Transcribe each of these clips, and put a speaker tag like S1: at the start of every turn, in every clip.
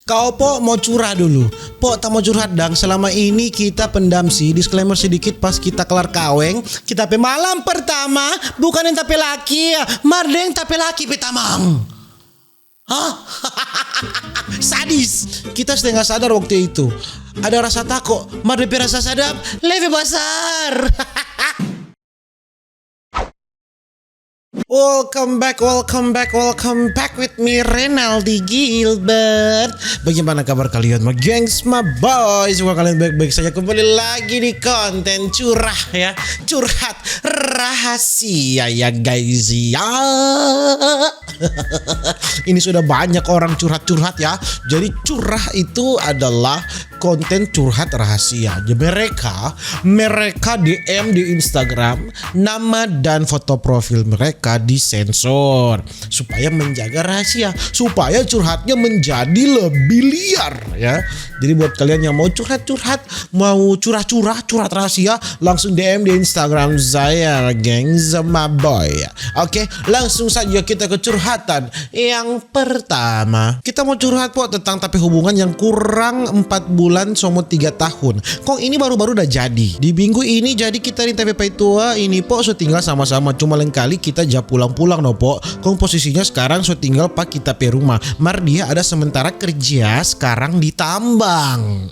S1: Kau po mau curah dulu. Po tak mau curhat dang. Selama ini kita pendam sih. Disclaimer sedikit pas kita kelar kaweng. Kita pe malam pertama bukan yang tapi laki ya. Mardeng tapi laki pe tamang. Hah? Sadis. Kita setengah sadar waktu itu. Ada rasa takut. Mardeng pe rasa sadap lebih besar. Welcome back with me Renaldi Gilbert. Bagaimana kabar kalian, my gengs, my boys? Semoga kalian baik-baik saja. Kembali lagi di konten curah ya, curhat rahasia ya guys ya. Ini sudah banyak orang curhat ya. Jadi curah itu adalah konten curhat rahasia. Jadi mereka DM di Instagram, nama dan foto profil mereka disensor supaya menjaga rahasia, supaya curhatnya menjadi lebih liar ya. Jadi buat kalian yang mau curhat, mau curhat rahasia, langsung DM di Instagram saya, geng, sama boy. Oke, langsung saja kita ke curhatan yang pertama. Kita mau curhat po tentang tapi hubungan yang kurang 4 bulan sama 3 tahun. Kong ini baru-baru udah jadi. Di minggu ini jadi kita di TPP tua ini po so tinggal sama-sama. Cuma lain kali kita pulang-pulang no po. Kong posisinya sekarang so tinggal pak kita pe rumah. Mar dia ada sementara kerja sekarang di tambang.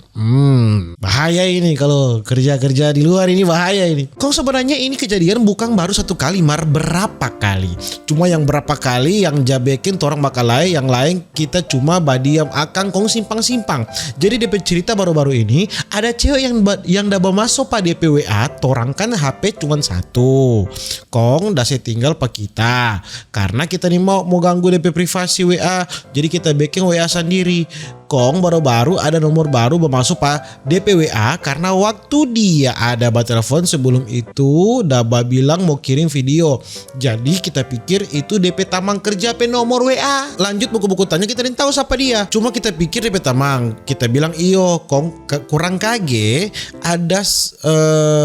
S1: Bahaya ini kalau kerja di luar ini bahaya ini. Kong sebenarnya ini kejadian bukan baru satu kali, Mar, berapa kali. Cuma yang berapa kali yang jabekin orang bakal lain, yang lain kita cuma badiam akan kong simpang-simpang. Jadi DP cerita baru-baru ini ada cewek yang dah masuk pada DP WA, torang kan HP cuma satu. Kong dah saya tinggal pak kita. Karena kita nih mau ganggu DP privasi WA, jadi kita bikin WA sendiri. Kong baru-baru ada nomor baru bermasuk pak DP WA karena waktu dia ada telepon sebelum itu Daba bilang mau kirim video. Jadi kita pikir itu DP tamang kerja pe nomor WA. Lanjut buku-buku tanya kita tahu siapa dia. Cuma kita pikir DP tamang. Kita bilang iyo. Kong kurang kage ada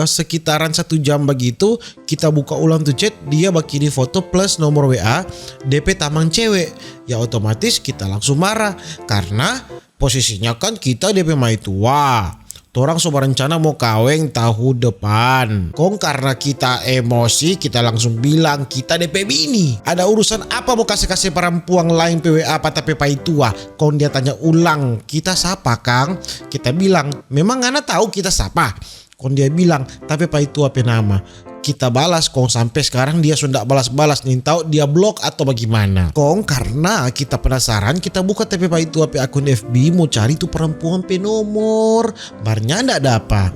S1: sekitaran 1 jam begitu kita buka ulang tuh chat, dia bakini foto plus nomor WA DP tamang cewek. Ya otomatis kita langsung marah karena posisinya kan kita DP mai tua. Torang sobat rencana mau kaweng tahun depan. Kong karena kita emosi kita langsung bilang kita DP bini. Ada urusan apa mau kasih perempuan lain PWA apa tapi pai tua. Kong dia tanya ulang kita siapa Kang? Kita bilang memang Ana tahu kita siapa. Kong dia bilang tapi pai tua pe nama. Kita balas Kong sampai sekarang dia sudah balas nih, tahu dia blok atau bagaimana. Kong karena kita penasaran kita buka TPP itu apa akun FB mau cari tuh perempuan pe nomor. Barnya ndak ada apa.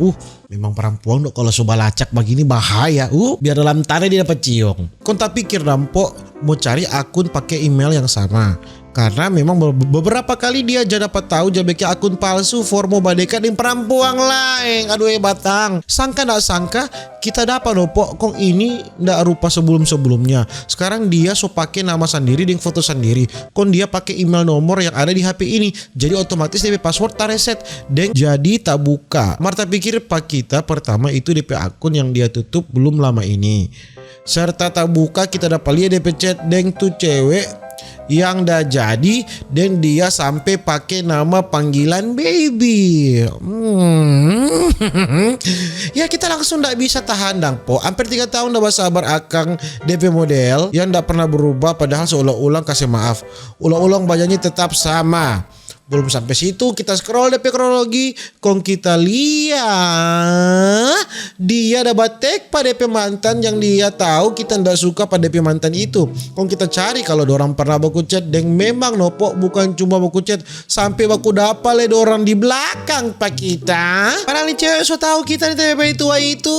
S1: Memang perempuan dok kalau coba lacak begini bahaya. Biar dalam tanah dia dapat ciong. Kong tak pikir dampo mau cari akun pakai email yang sama. Karena memang beberapa kali dia aja dapat tahu jabeknya akun palsu formo badekan dengan perempuan lain. Aduh batang. Sangka ndak sangka kita dapat nopo kong ini ndak rupa sebelumnya. Sekarang dia so pakai nama sendiri dengan foto sendiri. Kong dia pakai email nomor yang ada di HP ini. Jadi otomatis DP password tak reset dan jadi tak buka. Marta pikir pak kita pertama itu DP akun yang dia tutup belum lama ini. Serta tak buka kita dapat lihat DP chat dengan tuh cewek yang dah jadi dan dia sampai pakai nama panggilan baby. Ya kita langsung ndak bisa tahan dang po. Hampir 3 tahun dah sabar akang DP model yang ndak pernah berubah padahal seulang-ulang kasih maaf. Ulang-ulang bajunya tetap sama. Belum sampai situ kita scroll DP kronologi. Kong kita lihat dia dapat tag pada DP mantan yang dia tahu kita ndak suka pada DP mantan itu. Kong kita cari kalau dorang pernah baku chat dan memang nopo bukan cuma baku chat sampai baku dapat le dorang di belakang pak kita. Padahal nih cewek so tahu kita di TPP itu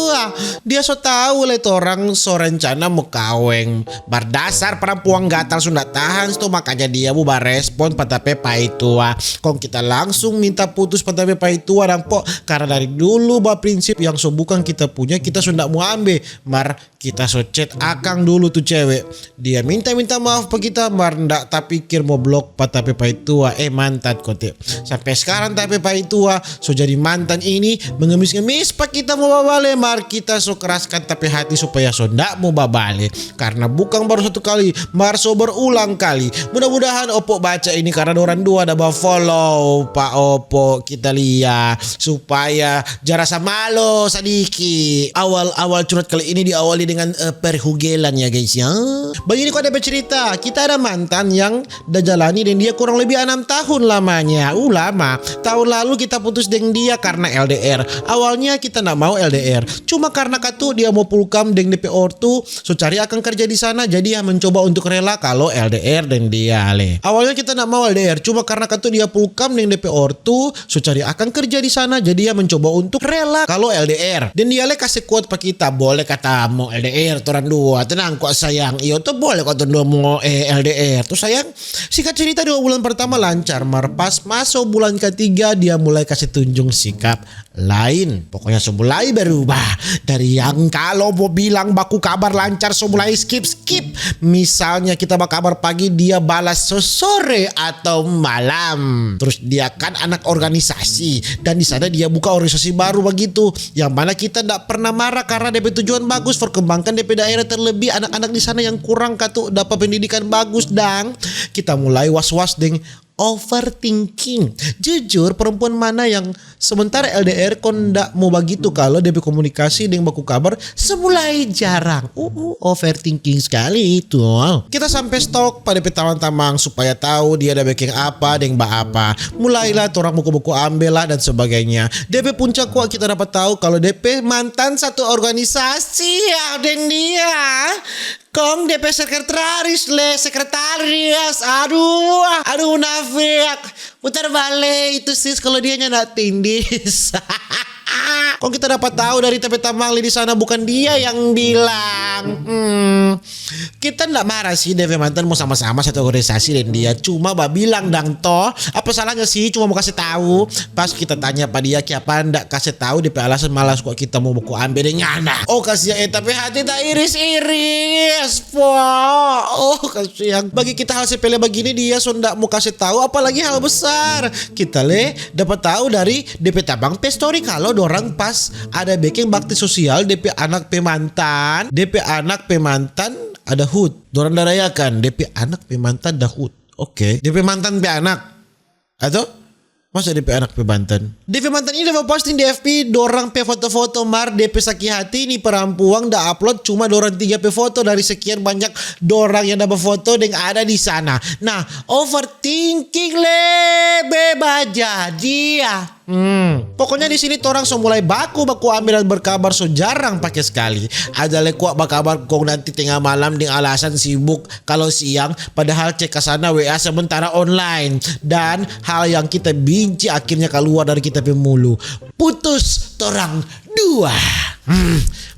S1: dia so tahu le orang so rencana mau kaweng. Berdasar perempuan gatal sudah tahan itu makanya dia bu respon pada TPP itu. Kong kita langsung minta putus pada pai tua dan po karena dari dulu prinsip yang so bukan kita punya kita sudah mau ambil. Mar kita so chat akang dulu tuh cewek, dia minta maaf pak kita mar ndak tak pikir mau blok pada pai tua mantan kote. Sampai sekarang tapi pai tua so jadi mantan ini mengemis-ngemis pak kita mau babale. Mar kita so keraskan tapi hati supaya so ndak mau babale karena bukan baru 1 kali mar so berulang kali. Mudah-mudahan opok baca ini karena orang dua ada bawa follow Pak Opo kita lihat supaya jarasa malo sadiki. Awal curhat kali ini diawali dengan perhugelan ya guys ya. Begini kok ada cerita, kita ada mantan yang udah jalani dan dia kurang lebih 6 tahun lamanya. Lama. Tahun lalu kita putus dengan dia karena LDR. Awalnya kita nak mau LDR, cuma karena katu dia mau pulkam dengan DP ortu, so cari akan kerja di sana, jadi ya mencoba untuk rela kalau LDR dan dia le. Awalnya kita nak mau LDR, cuma karena katu dia pulkam dengan DP ortu, so cari akan kerja di sana, jadi ya mencoba untuk rela kalau LDR. Dan dia le kasih quote pak kita, boleh kata mau LDR toran dua, tenang kok sayang, iyo tuh boleh kok tuh mau LDR tuh sayang. Singkat cerita 2 bulan pertama lancar, pas masuk bulan ketiga dia mulai kasih tunjuk sikap lain. Pokoknya mulai berubah dari yang kalau mau bilang baku kabar lancar mulai skip. Misalnya kita baku kabar pagi, dia balas sore atau malam. Terus dia kan anak organisasi dan di sana dia buka organisasi baru begitu, yang mana kita tidak pernah marah karena DP tujuan bagus perkembangkan DP daerah, terlebih anak-anak di sana yang kurang katu dapat pendidikan bagus. Dan kita mulai was-was dengan overthinking. Jujur perempuan mana yang sementara LDR kon ndak mau begitu kalau DP komunikasi dengan baku kabar semulai jarang. Overthinking sekali itu. Kita sampai stok pada DP tamang-tamang supaya tahu dia ada backing apa dengan apa. Mulailah orang buku-buku ambil lah dan sebagainya. DP puncak kuat kita dapat tahu kalau DP mantan satu organisasi ya dan dia Kong DP sekretaris aduh nafik putar balik itu sis kalau dia nak tindis. Kok kita dapat tahu dari TP Tamangli di sana bukan dia yang bilang. Kita ndak marah sih DP mantan mau sama-sama satu organisasi dan dia cuma bilang dang toh. Apa salahnya sih cuma mau kasih tahu. Pas kita tanya pada dia siapa ndak kasih tahu DP alasan malas kok kita mau buku ambil dengan. Oh kasihan tapi hati tak iris-iris po. Oh kasihan. Bagi kita hal sepele begini dia so ndak mau kasih tahu, apalagi hal besar. Kita dapat tahu dari DP Tabang story kalau orang pas ada backing bakti sosial DP anak pemantan ada HUT. Dorang darayakan DP anak pemantan dah HUT. Oke. DP mantan pe anak atau masa DP anak pe mantan? DP mantan ini udah posting di FB dorang pe foto-foto mar DP sakit hati nih perempuan dah upload cuma dorang 3 pe foto dari sekian banyak dorang yang dapat foto yang ada di sana. Nah, overthinking bebas jadi ya. Pokoknya di sini orang so mulai baku ambil dan berkabar so jarang pakai sekali. Ada lekuak berkabar kong nanti tengah malam dengan alasan sibuk kalau siang, padahal cek ke sana WA sementara online. Dan hal yang kita benci akhirnya keluar dari kita pemulu. Putus torang dua.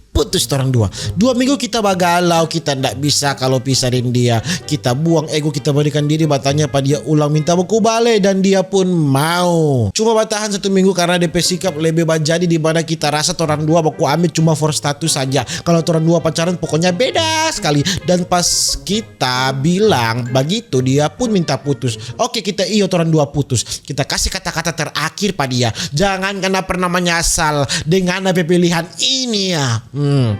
S1: Putus orang 2 minggu kita bagalau, kita ndak bisa kalau pisahin dia. Kita buang ego, kita berikan diri, batanya pada dia ulang minta buku balik dan dia pun mau. Cuma batahan 1 minggu karena DP sikap lebih jadi di mana kita rasa orang 2 buku ambil cuma for status saja. Kalau orang 2 pacaran pokoknya beda sekali. Dan pas kita bilang begitu dia pun minta putus. Oke kita orang 2 putus. Kita kasih kata-kata terakhir pada dia. Jangan karena pernah menyesal dengan pilihan ini ya.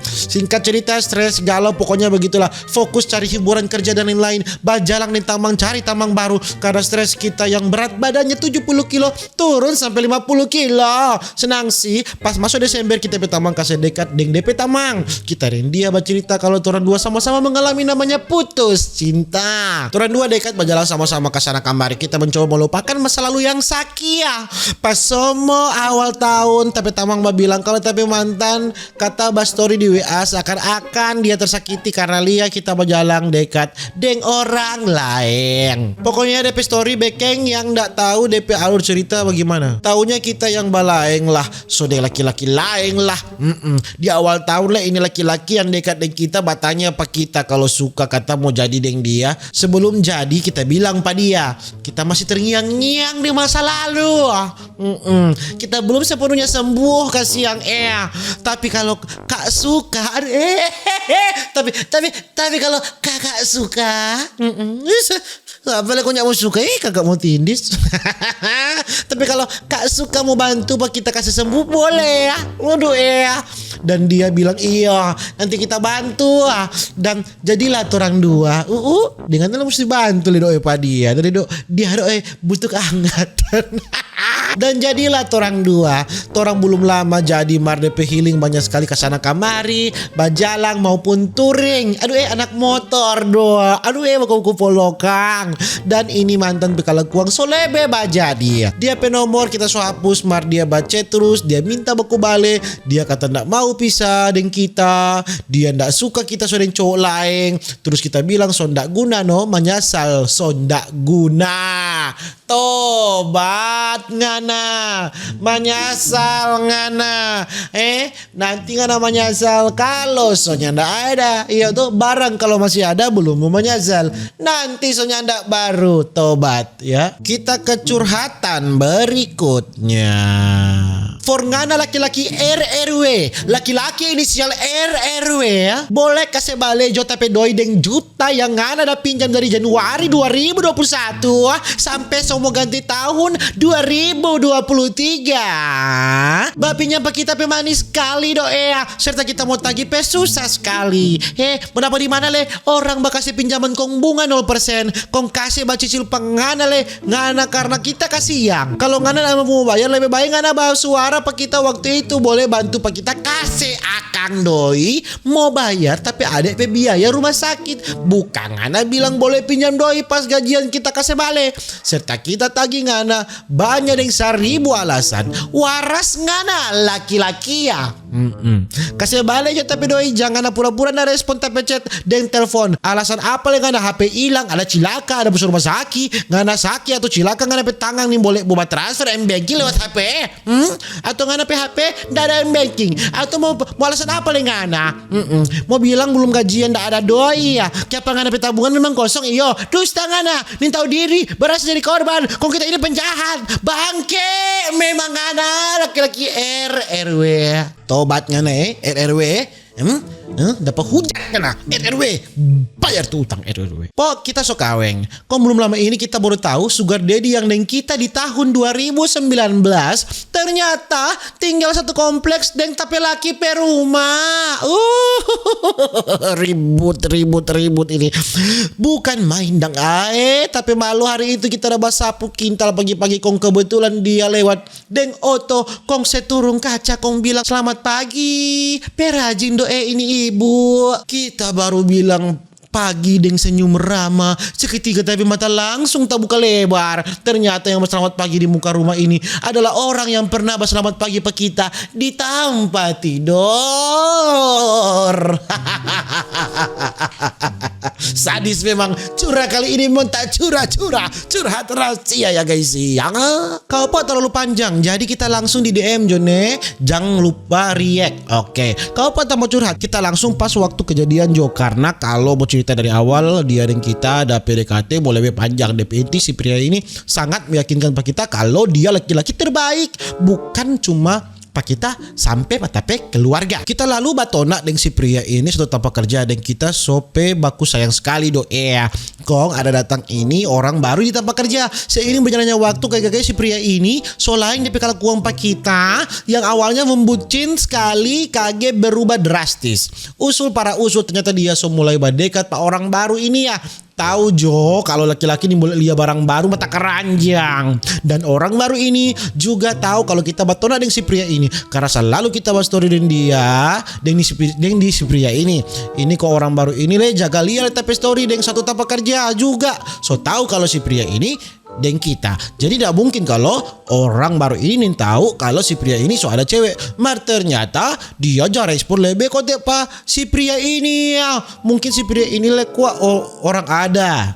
S1: Singkat cerita stres galau pokoknya begitulah. Fokus cari hiburan kerja dan lain-lain. Bajalang di tamang cari tamang baru. Karena stres kita yang berat badannya 70 kilo turun sampai 50 kilo. Senang sih. Pas masuk Desember kita tamang kasih dekat dengan DP Tamang. Kita dan dia bercerita kalau turun 2 sama-sama mengalami namanya putus cinta. Turun 2 dekat berjalan sama-sama ke sana kamari. Kita mencoba melupakan masa lalu yang sakit ya. Pas somo awal tahun tapi Tamang bilang kalau tapi mantan kata story di WA seakan-akan dia tersakiti karena lihat kita berjalan dekat dengan orang lain. Pokoknya DP story bekeng yang ndak tahu DP alur cerita bagaimana. Taunya kita yang balaeng lah, so dia laki-laki lain lah. Di awal tahun lah ini laki-laki yang dekat dengan kita batanya apa kita kalau suka kata mau jadi dengan dia. Sebelum jadi kita bilang pada dia kita masih terngiang-ngiang di masa lalu. Kita belum sepenuhnya sembuh kasih yang tapi kalau kak suka tapi kalau kakak suka apalagi kau mau suka kakak mau tindis. Tapi kalau kak suka mau bantu pak kita kasih sembuh boleh ya. Waduh Dan dia bilang iya nanti kita bantu. Dan jadilah orang dua. Dengan lo mesti bantu le doe pa dia. Dari dia doe butuh kehangatan. Dan jadilah orang dua. Orang belum lama jadi mardepe healing banyak sekali kesana kamari, bajalang maupun touring. Anak motor doa. Baku polokang. Dan ini mantan bekala kuang solebe baja dia. Dia penomor kita so hapus mar dia baca terus. Dia minta baku balik. Dia kata ndak mau pisah dengan kita. Dia ndak suka kita so dengan cowok lain. Terus kita bilang so ndak guna no, menyesal so ndak guna. Tobat ngana, menyesal ngana. Nanti ngana menyesal kalau sonya ndak ada. Iya tuh barang kalau masih ada belum mau menyesal. Nanti sonya ndak baru tobat ya. Kita ke curhatan berikutnya. For ngana laki-laki RRW, laki-laki inisial RRW ya, boleh kasih balik jota pedoi deng juta yang ngana ada pinjam dari Januari 2021 sampai mau ganti tahun 2023. Bapaknya pak kita pemanis sekali serta kita mau tagih susah sekali. Menapa di mana le orang bakasih pinjaman kong bunga 0%, kong kasih cicil pengana le ngana karena kita kasihan. Kalau ngana mau bayar lebih baik ngana bawa suara pak kita waktu itu boleh bantu pak kita kasih akang doi mau bayar tapi ada biaya rumah sakit. Bukan ngana bilang boleh pinjam doi pas gajian kita kasih balik. Serta kita tagih ngana banyak yang 1000 alasan. Waras ngana laki-laki ya. Kasih balik ya tapi doi jangan pura-pura na respon tapi chat dan telepon. Alasan apa le ngana HP hilang, ada cilaka, ada busur rumah sakit, ngana sakit atau cilaka ngana tangan nih boleh buat transfer banking lewat HP. Atau ngana HP ndak ada banking. Atau mau alasan apa le ngana? Mau bilang belum gajian ndak ada doi ya. Kiapa ngana tabungan memang kosong iyo. Dusta ngana, nin tahu diri berasal dari korban. Kok kita ini penjahat. Bangke memang ngana laki-laki RRW. Tobat ngana RRW. Dapat hujat kena RRW bayar tuh utang RRW. Pok kita so kaweng. Kok belum lama ini kita baru tahu sugar daddy yang dengan kita di tahun 2019 ternyata tinggal satu kompleks dan tapi laki per rumah. Ribut ini. Bukan main dang tapi malu hari itu kita udah sapu kintal pagi-pagi kong kebetulan dia lewat deng oto kong seturung kaca kong bilang selamat pagi perajin ini ibu. Kita baru bilang pagi dengan senyum ramah. Seketika tapi mata langsung tak buka lebar. Ternyata yang berselamat pagi di muka rumah ini adalah orang yang pernah berselamat pagi pak kita di tempat tidur. Sadis memang. Curah kali ini memang tak curhat rahasia ya guys ya. Kau apa terlalu panjang jadi kita langsung di DM Jone. Jangan lupa react. Oke. Kau apa tak mau curhat kita langsung pas waktu kejadian Jo. Karena kalau mau cerita dari awal dia dan kita ada PDKT boleh lebih panjang. DPT si pria ini sangat meyakinkan pak kita kalau dia laki-laki terbaik. Bukan cuma pak kita sampai tapi keluarga. Kita lalu batona dengan si pria ini sudah tanpa kerja dan kita sope baku sayang sekali Kong ada datang ini orang baru di tempat kerja. Seiring berjalannya waktu kayak si pria ini solain DP kalau kuang pak kita yang awalnya membucin sekali kaget berubah drastis. Usul ternyata dia mulai berdekat pak orang baru ini ya. Tahu Jo kalau laki-laki ini boleh lihat barang baru mata keranjang. Dan orang baru ini juga tahu kalau kita batona dengan si pria ini karena selalu kita bahas story dengan dia dengan si pria ini. Ini kok orang baru ini jaga lihat tapi story dengan satu tempat kerja juga. So tahu kalau si pria ini dan kita. Jadi tidak mungkin kalau orang baru ini tahu kalau si pria ini so ada cewek. Mar ternyata dia jarang respon lebih kok pak si pria ini ya. Mungkin si pria ini orang ada.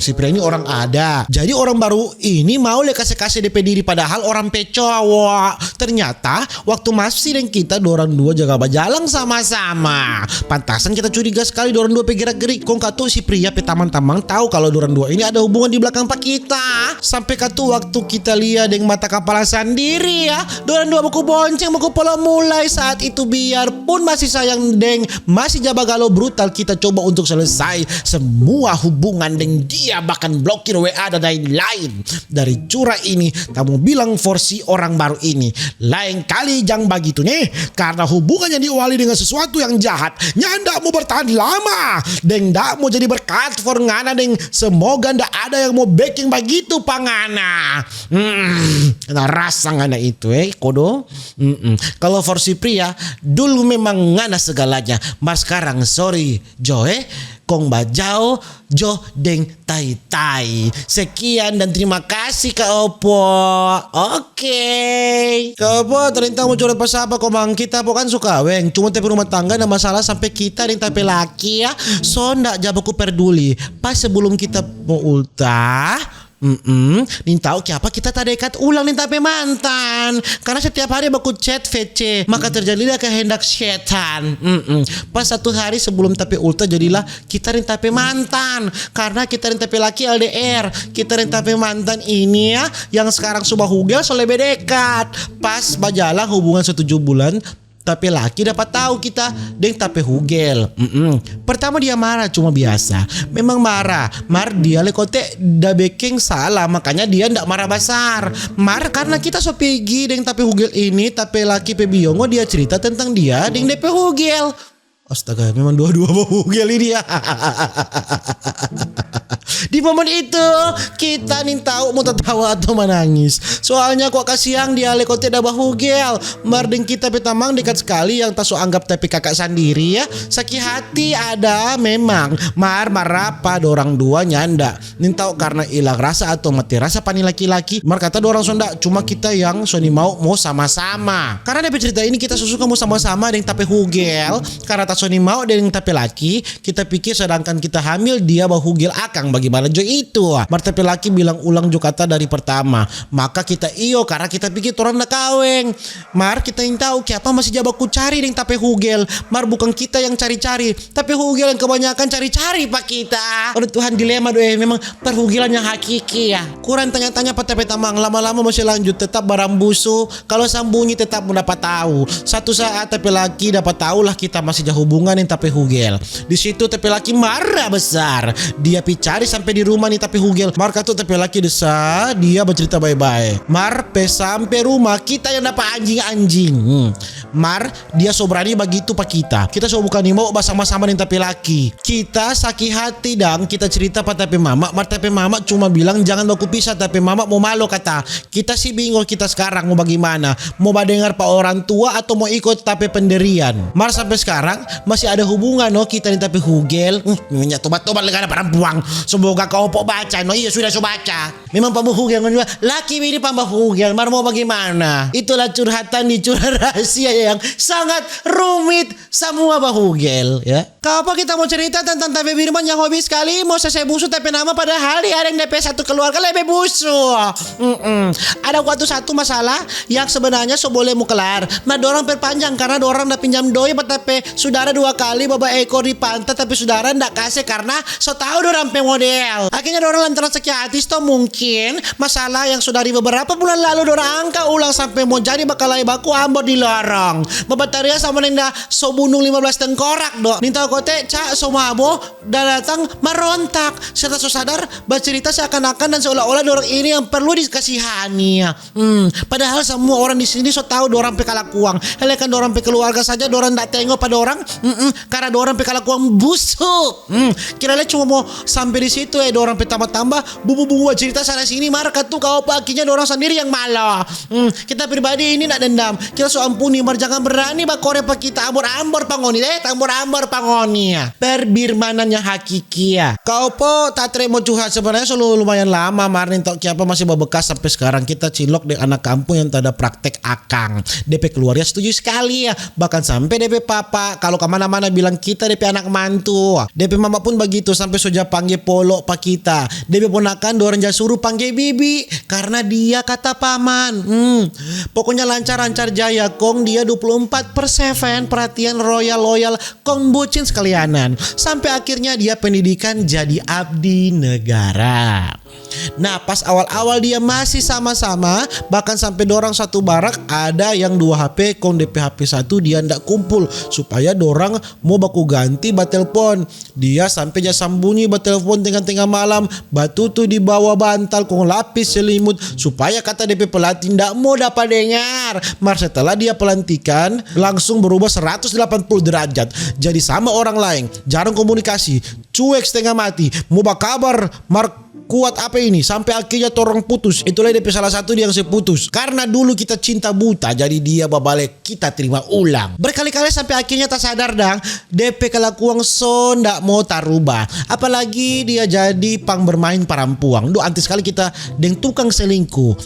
S1: Si pria ini orang ada. Jadi orang baru ini mau kasih DP diri padahal orang pecoa. Ternyata waktu masih dan kita orang dua jaga bajalang sama-sama. Pantasan kita curiga sekali orang dua pegerak-gerik. Kok tahu si pria petaman-tamang tahu kalau orang dua ini ada hubungan di belakang pak kita. Sampai katu waktu kita lihat dengan mata kepala sendiri ya, dorang dua buku bonceng buku polo mulai saat itu biarpun masih sayang deng, masih jaba galau brutal, kita coba untuk selesai semua hubungan dengan dia, bahkan blokir WA dan lain-lain. Dari curah ini kamu bilang versi orang baru ini lain kali jangan begitu nih, karena hubungannya diawali dengan sesuatu yang jahat nyandak mau bertahan lama dan ndak mau jadi berkat for ngana deng, semoga ndak ada yang mau backing begitu pangana. Nah rasa ngana itu kodo. Kalau versi pria dulu memang ngana segalanya, mas sekarang sorry Jo kong bajao Jo deng tai tai. Sekian dan terima kasih Kak Opo. Oke. Kak Opo ternyata mau curhat pas apa komang kita po kan suka weng, cuma tapi rumah tangga ada masalah sampai kita yang tapi laki ya. So ndak jabaku peduli. Pas sebelum kita mau ultah nih tahu kenapa kita tak dekat ulang nih tapi mantan, karena setiap hari baku chat VC, maka terjadilah kehendak setan. Pas satu hari sebelum tapi ulta jadilah kita nih tapi mantan, karena kita nih tapi laki LDR, kita nih tapi mantan ini ya yang sekarang sudah hugel so lebih dekat. Pas berjalan hubungan 7 bulan tapi laki dapat tahu kita deng tapi hugel. Pertama dia marah cuma biasa. Memang marah. Dia lekote da baking salah, makanya dia ndak marah besar. Marah karena kita so pergi deng tapi hugel ini, tapi laki pebiongo dia cerita tentang dia deng DP hugel. Astaga, memang dua-dua hugel ini ya. Di momen itu kita nih tahu mau tertawa atau menangis. Soalnya kok kasihan dia lekote dah bahugel. Marding kita petamang dekat sekali yang tak so anggap tapi kakak sendiri ya. Sakit hati ada memang. Marah apa dorang dua nyanda. Nih tahu karena hilang rasa atau mati rasa pani laki-laki. Kata dorang sonda cuma kita yang soni mau sama-sama. Karena dari cerita ini kita suka mau sama-sama dengan tapi hugel. Karena tak soni mau dengan tapi laki. Kita pikir sedangkan kita hamil dia bahugel akang bagaimana jo itu. Tapi laki bilang ulang jo kata dari pertama. Maka kita iyo karena kita pikir orang nak kaweng. Kita yang tahu kenapa masih jabaku cari dengan tapi hugel. Bukan kita yang cari-cari, tapi hugel yang kebanyakan cari-cari pak kita. Aduh Tuhan dilema memang perhugelan yang hakiki ya. Kurang tanya-tanya pada petamang, lama-lama masih lanjut tetap barang busu. Kalau sambunyi tetap mendapat tahu. Satu saat tapi laki dapat tahu lah kita masih jauh hubungan yang tapi hugel. Di situ tapi laki marah besar. Dia cari sampai di rumah nih tapi hugel. Kata tapi laki desa dia bercerita bye-bye. Sampai rumah kita yang dapat anjing-anjing. Dia so berani begitu pak kita. Kita so bukan mau bersama-sama nih tapi laki. Kita sakit hati dan kita cerita pak tapi mama. Tapi mama cuma bilang jangan baku pisah, tapi mama mau malu kata. Kita sih bingung kita sekarang mau bagaimana. Mau dengar pak orang tua atau mau ikut tapi pendirian. Sampai sekarang masih ada hubungan kita nih tapi hugel. Minyak tobat-tobat lega ada perempuan. Semoga kau pok baca. Iya sudah so baca. Memang pambah hugel laki ini pambah hugel. Mau bagaimana? Itulah curhatan di curhat rahasia yang sangat rumit semua bahugel ya. Kau apa kita mau cerita tentang tapi Birman yang hobi sekali mau selesai busuk tapi nama padahal dia ada yang DP satu keluarga lebih busuk. Ada satu masalah yang sebenarnya so boleh mau kelar. Dorang perpanjang karena dorang dah pinjam doi tapi saudara 2 kali baba ekor di pantai tapi saudara ndak kasih karena so tahu dorang model. Akhirnya dorang lantaran sakit hati so mungkin masalah yang sudah dari beberapa bulan lalu dorang angka ulang sampai mau jadi bakal baku ambor di lorong. Bataria sama nenda so bunuh 15 tengkorak do. Minta kote cak so mabo dan datang merontak. Serta so sadar bercerita seakan-akan dan seolah-olah dorang ini yang perlu dikasihani. Padahal semua orang di sini so tahu dorang pekalakuang. Helekan dorang keluarga saja dorang ndak tengok pada orang. Karena dorang pekalakuang busuk. Kira-kira cuma mau sampai di situ dorang tambah-tambah bubu-bubu cerita sana sini marka tuh kau pakinya dorang sendiri yang malah. Kita pribadi ini nak dendam. Kita so ampuni jangan berani bakore pak kita ambor-ambor pangoni ambor-ambor pangoni ya. Perbirmanan yang hakiki ya. Kau po tak terima curhat sebenarnya selalu lumayan lama Marnin tok kiapa masih bebekas sampai sekarang. Kita cilok dengan anak kampung yang tak ada praktek akang. DP keluarga setuju sekali ya. Bahkan sampai DP papa kalau kemana-mana bilang kita DP anak mantu. DP mama pun begitu sampai soja panggil polo pak kita. DP ponakan dorang suruh panggil bibi karena dia kata paman. Pokoknya lancar-lancar jaya kong dia 24/7 perhatian loyal kong bucin sekalianan sampai akhirnya dia pendidikan jadi abdi negara. Nah pas awal-awal dia masih sama-sama, bahkan sampai dorang satu barak, ada yang 2 HP, kong DP HP 1 dia ndak kumpul supaya dorang mau baku ganti batelpon. Dia sampai dia sambunyi batelpon tengah-tengah malam, batu tuh di bawah bantal, kong lapis selimut supaya kata DP pelatih ndak mau dapat dengar. Mar setelah dia pelantikan langsung berubah 180 derajat, jadi sama orang lain, jarang komunikasi, cuek setengah mati, mau kabar Mar kuat apa ini sampai akhirnya torang putus. Itulah DP salah satu dia yang seputus karena dulu kita cinta buta, jadi dia babalik kita terima ulang berkali-kali sampai akhirnya tak sadar dang DP kelakuan so ndak mau tarubah, apalagi dia jadi pang bermain parampuang. Duh anti sekali kita deng tukang selingkuh.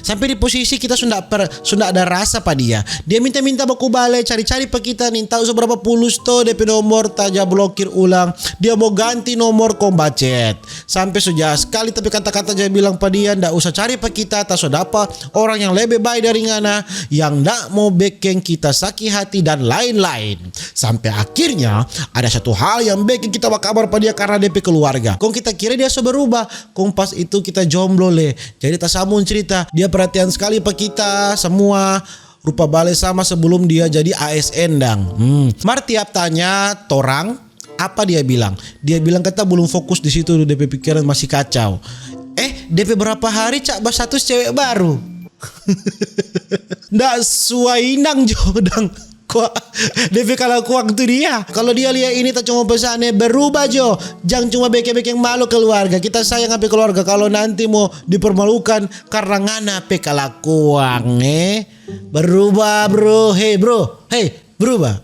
S1: Sampai di posisi kita sudah ada rasa pada dia minta baku balik, cari-cari pa kita nih tahu seberapa pulus to DP nomor taja blokir ulang, dia mau ganti nomor kombacet sampai sudah sekali, tapi kata-kata dia bilang pada dia ndak usah cari pa kita, tak dapat orang yang lebih baik dari ngana yang ndak mau bikin kita sakit hati dan lain-lain. Sampai akhirnya ada satu hal yang bikin kita kabar pada dia karena DP keluarga. Kong kita kira dia so berubah, kong pas itu kita jomblo le. Jadi tak sambung cerita, dia perhatian sekali pa kita semua. Rupa balik sama sebelum dia jadi ASN dang. Mar tiap tanya torang apa dia bilang? Dia bilang kata belum fokus di situ, DP pikiran masih kacau. DP berapa hari cak bas satu cewek baru. Ndak suainang jodang. Kok DP kalau kuang tu dia. Kalau dia lihat ini tak cuma pesannya berubah jo. Jangan cuma beke-beke malu keluarga. Kita sayang apa keluarga. Kalau nanti mau dipermalukan karena ngana pe kelakuan berubah bro. Hey bro. Hey berubah.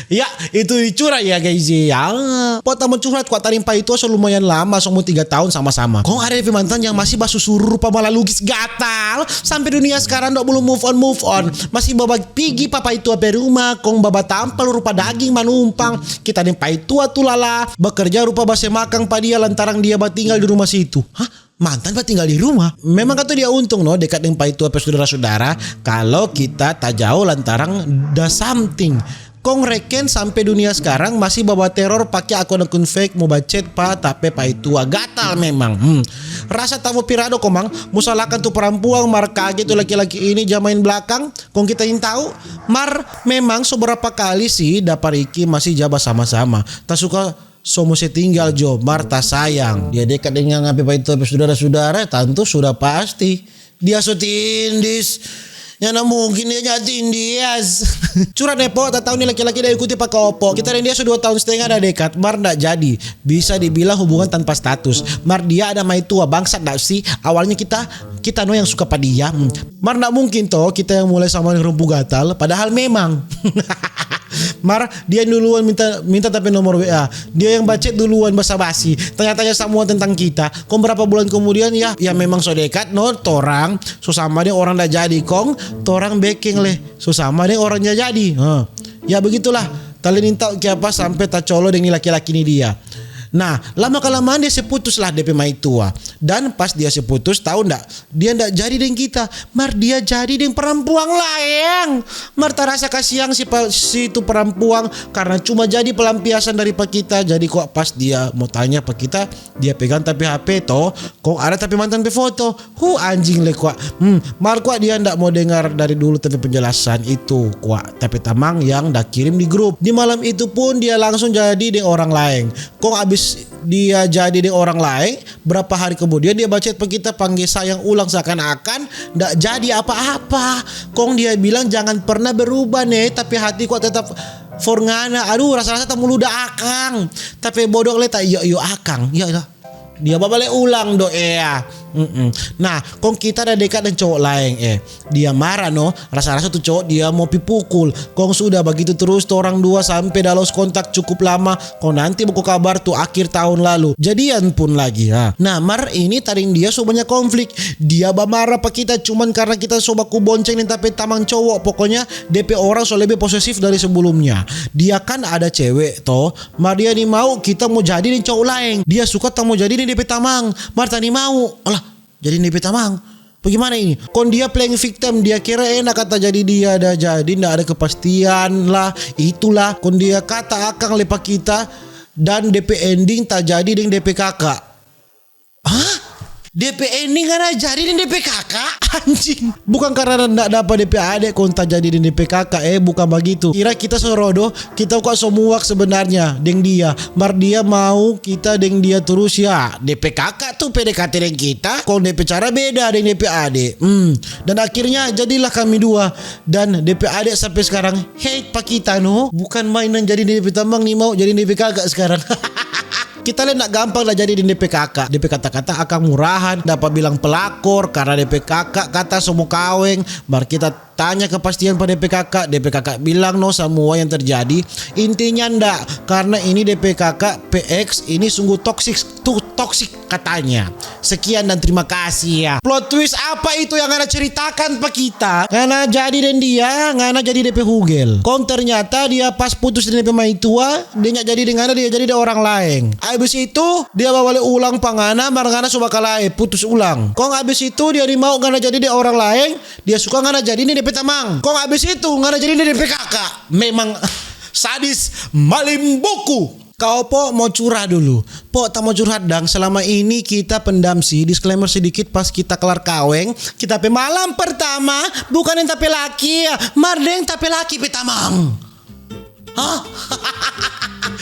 S1: Ya itu curah ya guys ya. Potong curhat kuat tarimpa itu so lumayan lama, so mau 3 tahun sama-sama. Kong ada DP mantan yang masih basu suruh rupa malah lugis gatal sampai dunia sekarang dok belum move on. Masih bawa pigi papa itu apa rumah, kong baba tampal rupa daging manumpang. Kita nempa itu atuh lala bekerja rupa base makang pa dia lantaran dia tinggal di rumah situ. Hah? Mantan pak tinggal di rumah. Memang kata dia untung no dekat dengan itu apa saudara-saudara kalau kita tak jauh lantaran da something. Kong reken sampai dunia sekarang masih bawa teror pakai akun-akun fake mau bacet pa tapi pa itu gatal memang. Rasa tamu pirado komang musalahkan tuh perempuan mar kaget tuh laki-laki ini jamain belakang. Kong kita ingin tahu mar memang seberapa kali sih dapat Iki masih jabat sama-sama. Tak suka Somo setinggal jo, Marta sayang. Dia dekat dengan apa itu saudara-saudara, tentu sudah pasti. Dia so tindis. Ya nah mungkin dia nyatin Dias. Curhat nepo, tak tahu nih laki-laki dia ikuti pakai opo. Kita dan dia sudah 2 tahun setengah dah dekat. Mar ndak jadi. Bisa dibilang hubungan tanpa status. Mar dia ada mai tua bangsat ndak sih. Awalnya kita no yang suka pada dia. Mar ndak mungkin toh kita yang mulai sama rumpu gatal. Padahal memang. Mar dia duluan minta tapi nomor WA. Dia yang bacet duluan basa-basi. Tanya-tanya semua tentang kita. Kong berapa bulan kemudian ya memang so dekat no torang. So sama dia orang dah jadi kong torang backing leh. So sama dia orangnya jadi. Ya begitulah. Kalian tahu apa sampai tak colo dengan laki-laki ini dia. Nah lama-kelamaan dia seputus lah DP mai tua. Dan pas dia seputus tahu ndak dia ndak jadi dengan kita. Mar dia jadi dengan perempuan lain. Mar tak rasa kasihan si itu perempuan karena cuma jadi pelampiasan dari pak kita. Jadi kok pas dia mau tanya pak kita dia pegang tapi HP toh kok ada tapi mantan pe foto. Anjing le kok. Mar kok dia ndak mau dengar dari dulu tapi penjelasan itu kok tapi tamang yang dah kirim di grup. Di malam itu pun dia langsung jadi dengan orang lain. Kok abis dia jadi dengan orang lain, berapa hari kemudian dia bacet pe kita panggil sayang ulang seakan-akan ndak jadi apa-apa. Kong dia bilang jangan pernah berubah nih, tapi hati kok tetap for ngana. Aduh rasa-rasa tak mulu dah akang. Tapi bodoh le tak yo akang. Ya dia babale ulang do Nah kong kita ada dekat dengan cowok lain dia marah no, rasa-rasa tuh cowok dia mau pipukul. Kong sudah begitu terus tuh orang dua sampai dalos kontak cukup lama. Kong nanti buku kabar tuh akhir tahun lalu jadian pun lagi ya. Nah mar ini taring dia so banyak konflik. Dia marah pak kita cuman karena kita so baku bonceng nih tapi tamang cowok. Pokoknya DP orang so lebih posesif dari sebelumnya. Dia kan ada cewek toh, mar dia nih mau kita mau jadi nih cowok lain. Dia suka tak mau jadi nih DP tamang. Mar tani mau alah jadi DP tamang. Bagaimana ini? Kon dia playing victim, dia kira enak kata jadi dia dah jadi ndak ada kepastian lah. Itulah kon dia kata akang lepak kita dan DP ending tak jadi dengan DP kakak. DP ini karena jadi di DP kakak. Anjing. Bukan karena ndak dapat DP adik kontak jadi di DP kakak. Bukan begitu. Kira kita sorodo, kita kok semuak sebenarnya deng dia. Mar dia mau kita deng dia terus ya. DP kakak tuh PDKT deng kita. Kok DP cara beda deng DP adik. Dan akhirnya jadilah kami dua. Dan DP adik sampai sekarang hate pak kita no. Bukan mainan jadi DP tambang nih, mau jadi DP kakak sekarang. Kita lihat nak gampang lah jadi di DP kakak. DP kata-kata akan murahan, dapat bilang pelakor karena DP kakak kata semua kaweng. Bar kita tanya kepastian pada DP kakak. DP kakak bilang no semua yang terjadi. Intinya ndak, karena ini DP kakak PX ini sungguh toksik katanya. Sekian dan terima kasih ya. Plot twist apa itu yang Ngana ceritakan pak kita? Ngana jadi dan dia, Ngana jadi DP hugel. Kon ternyata dia pas putus dengan DP maitua, dia jadi dengan dia jadi orang lain. Abis itu dia bawa ulang pangana, Ngana coba kalai putus ulang. Kong abis itu dia mau Ngana jadi dia orang lain, dia suka Ngana jadi ini DP tamang. Kong abis itu Ngana jadi ini DP kakak. Memang sadis malimbuku. Kau po mau curah dulu. Po tak mau curhat dang. Selama ini kita pendam sih. Disclaimer sedikit pas kita kelar kaweng. Kita pe malam pertama. Bukan yang tapi laki ya. Mardeng tapi laki pe tamang. Hah?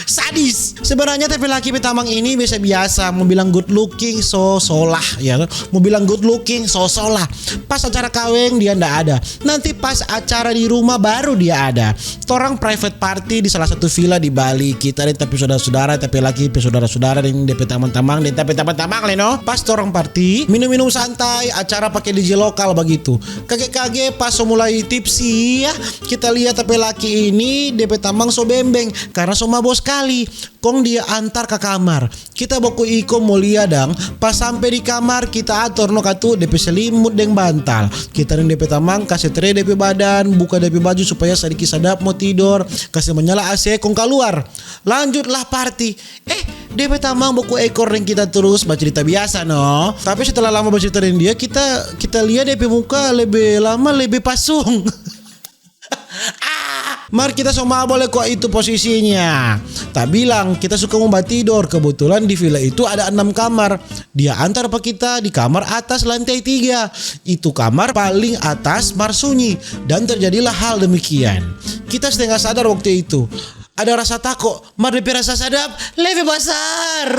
S1: Sadis. Sebenarnya tapi laki petamang ini biasa-biasa. Mau bilang good looking so solah ya. Mau bilang good looking so solah. Pas acara kaweng dia ndak ada. Nanti pas acara di rumah baru dia ada. Torang private party di salah satu villa di Bali. Kita dan tapi saudara-saudara, tapi laki saudara-saudara dan DP tamang-tamang dan tapi tamang leno. Pas torang party, minum-minum santai, acara pakai DJ lokal begitu. Kage-kage pas mulai tipsi ya. Kita lihat tapi laki ini DP tamang so bembeng karena so mabos sekali. Kong dia antar ke kamar. Kita boku iko mulia dang. Pas sampai di kamar kita atur no katu DP selimut deng bantal. Kita ring DP tamang kasih tray DP badan, buka DP baju supaya sedikit sadap mau tidur. Kasih menyala AC kong keluar. Lanjutlah party. DP tamang boku ekor ring kita terus bercerita biasa no. Tapi setelah lama bercerita ring dia kita lihat DP muka lebih lama lebih pasung. Mar kita semua boleh kok itu posisinya. Tak bilang kita suka mau tidur. Kebetulan di villa itu ada 6 kamar. Dia antar pak kita di kamar atas lantai 3. Itu kamar paling atas mar sunyi. Dan terjadilah hal demikian. Kita setengah sadar waktu itu. Ada rasa takut, mar DP rasa sadap lebih besar.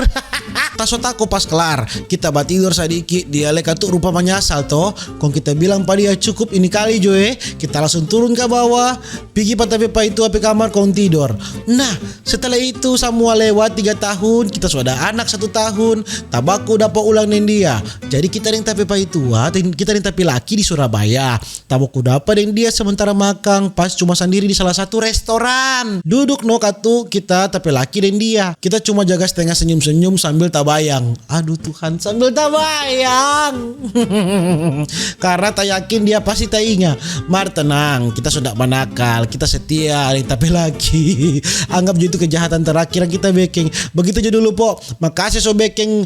S1: Taso takut pas kelar. Kita tidur sedikit, dia leka tuh rupa menyasal toh. Kong kita bilang pada dia cukup ini kali Joe. Kita langsung turun ke bawah. Pergi pada itu api kamar kong tidur. Nah setelah itu semua lewat 3 tahun. Kita sudah ada anak 1 tahun. Tabaku dapat ulang dengan dia. Jadi kita yang tapi itu kita yang tapi laki di Surabaya. Tabaku dapat dengan dia sementara makan pas cuma sendiri di salah satu restoran. Duduk no katu kita tapi laki dan dia. Kita cuma jaga setengah senyum-senyum sambil tabayang. Aduh Tuhan, sambil tabayang. Karena tak yakin dia pasti tak ingat. Mar tenang, kita sudah manakal, kita setia tapi laki. Anggap itu kejahatan terakhir yang kita backing. Begitu aja dulu po. Makasih so backing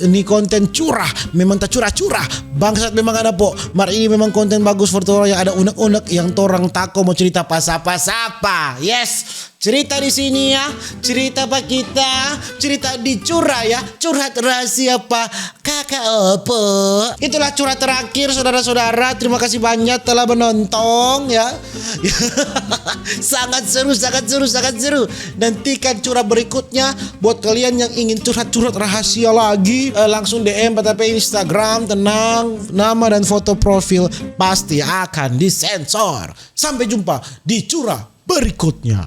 S1: ini konten curah. Memang tak curah-curah. Bangsat memang ada po. Mar ini memang konten bagus for orang yang ada unek-unek yang torang tako mau cerita apa-apa. Yes. Cerita di sini ya, cerita pak kita, cerita di curah ya, curhat rahasia pak kakak opo. Itulah curhat terakhir saudara-saudara. Terima kasih banyak telah menonton ya. Sangat seru. Nantikan curah berikutnya buat kalian yang ingin curhat-curhat rahasia lagi. Langsung DM pada Instagram. Tenang, nama dan foto profil pasti akan disensor. Sampai jumpa di curah berikutnya.